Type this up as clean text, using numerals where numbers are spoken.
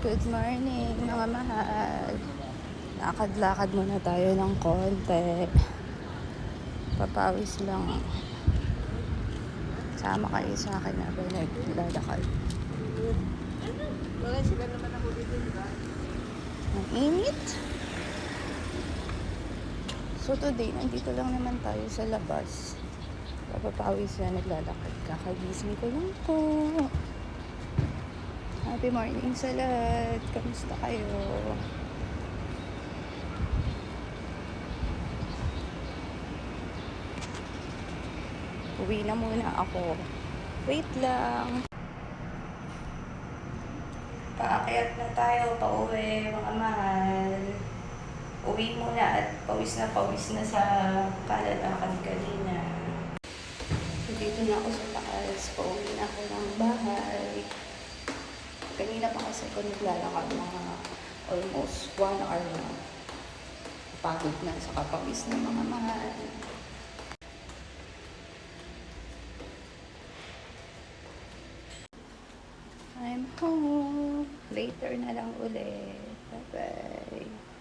Good morning mga mahal. Lakad-lakad muna tayo ng konti. Papawis lang. Sama kayo sa akin na naglalakad. Wala sila naman ako dito, di ba? Ang init. So today, nandito lang naman tayo sa labas. Papawis na naglalakad. Kakagising ko lang po. Happy morning sa lahat. Kamusta kayo? Uwi na muna ako. Wait lang. Paakyat na tayo, pauwi, mga mahal. Uwi muna at pawis na sa kalalakad kanina. Dito na ako sa taas. Pauwi na ako ng bahay. Kanina pa kasi ako naglalakad mga almost 1 hour na. Pagod na sa kapawis ng mga mahal. I'm home. Later na lang ulit. Bye-bye.